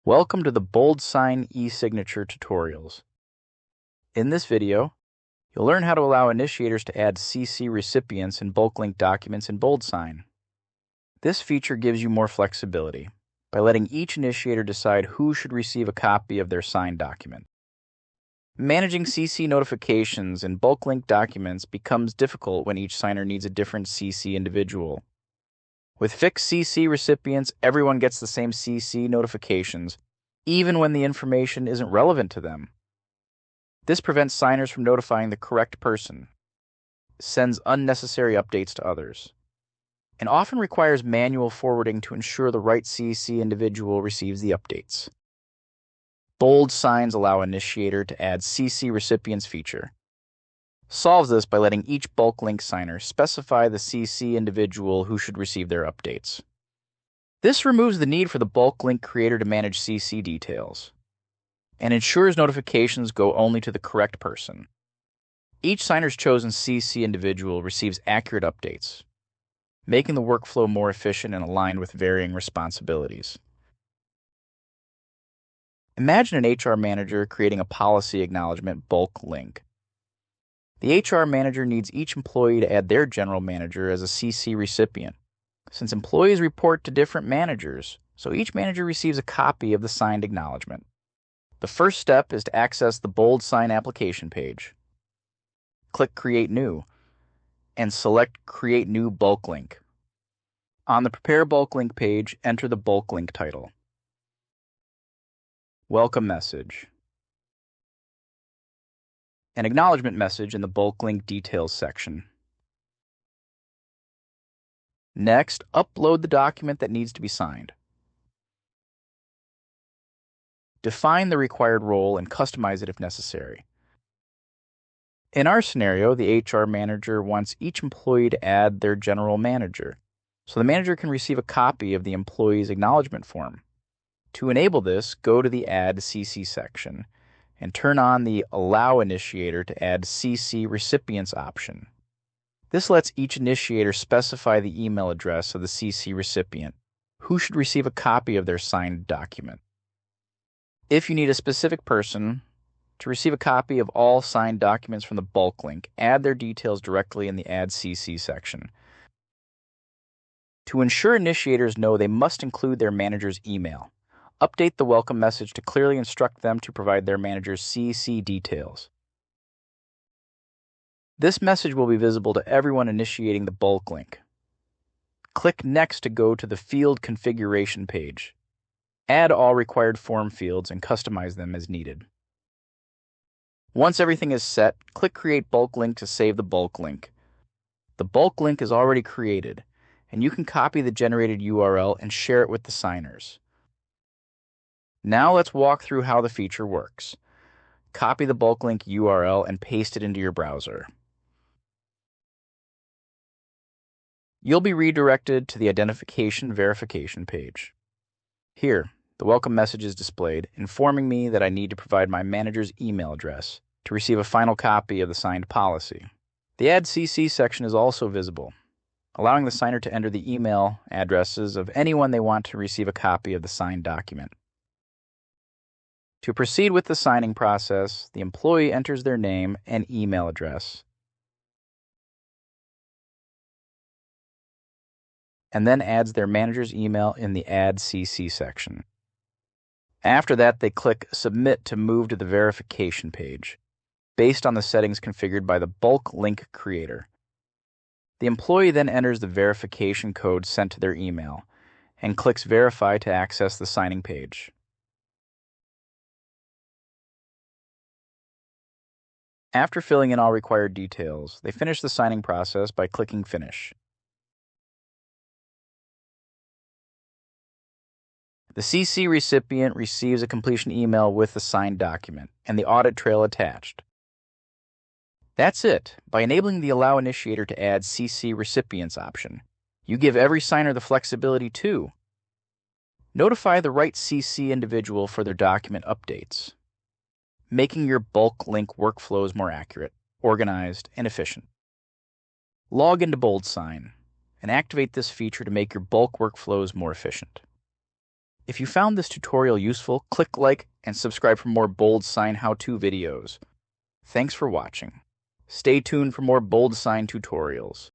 Welcome to the BoldSign eSignature tutorials. In this video, you'll learn how to allow initiators to add CC recipients in bulk link documents in BoldSign. This feature gives you more flexibility by letting each initiator decide who should receive a copy of their signed document. Managing CC notifications in bulk link documents becomes difficult when each signer needs a different CC individual. With fixed CC recipients, everyone gets the same CC notifications, even when the information isn't relevant to them. This prevents signers from notifying the correct person, sends unnecessary updates to others, and often requires manual forwarding to ensure the right CC individual receives the updates. BoldSigns allow initiator to add CC recipients feature. Solves this by letting each bulk link signer specify the CC individual who should receive their updates. This removes the need for the bulk link creator to manage CC details and ensures notifications go only to the correct person. Each signer's chosen CC individual receives accurate updates, making the workflow more efficient and aligned with varying responsibilities. Imagine an HR manager creating a policy acknowledgement bulk link. The HR manager needs each employee to add their general manager as a CC recipient, since employees report to different managers, so each manager receives a copy of the signed acknowledgement. The first step is to access the BoldSign application page. Click Create New, and select Create New Bulk Link. On the Prepare Bulk Link page, enter the bulk link title. Welcome message. An acknowledgement message in the bulk link details section. Next, upload the document that needs to be signed. Define the required role and customize it if necessary. In our scenario, the HR manager wants each employee to add their general manager, so the manager can receive a copy of the employee's acknowledgement form. To enable this, go to the Add CC section and turn on the Allow Initiator to add CC Recipients option. This lets each initiator specify the email address of the CC recipient, who should receive a copy of their signed document. If you need a specific person to receive a copy of all signed documents from the bulk link, add their details directly in the Add CC section. To ensure initiators know they must include their manager's email, update the welcome message to clearly instruct them to provide their manager's CC details. This message will be visible to everyone initiating the bulk link. Click Next to go to the field configuration page. Add all required form fields and customize them as needed. Once everything is set, click Create Bulk Link to save the bulk link. The bulk link is already created, and you can copy the generated URL and share it with the signers. Now let's walk through how the feature works. Copy the bulk link URL and paste it into your browser. You'll be redirected to the Identification Verification page. Here, the welcome message is displayed, informing me that I need to provide my manager's email address to receive a final copy of the signed policy. The Add CC section is also visible, allowing the signer to enter the email addresses of anyone they want to receive a copy of the signed document. To proceed with the signing process, the employee enters their name and email address, and then adds their manager's email in the Add CC section. After that, they click Submit to move to the verification page, based on the settings configured by the bulk link creator. The employee then enters the verification code sent to their email and clicks Verify to access the signing page. After filling in all required details, they finish the signing process by clicking Finish. The CC recipient receives a completion email with the signed document and the audit trail attached. That's it. By enabling the Allow Initiator to add CC recipients option, you give every signer the flexibility to notify the right CC individual for their document updates, making your bulk link workflows more accurate, organized, and efficient. Log into BoldSign and activate this feature to make your bulk workflows more efficient. If you found this tutorial useful, click like and subscribe for more BoldSign how-to videos. Thanks for watching. Stay tuned for more BoldSign tutorials.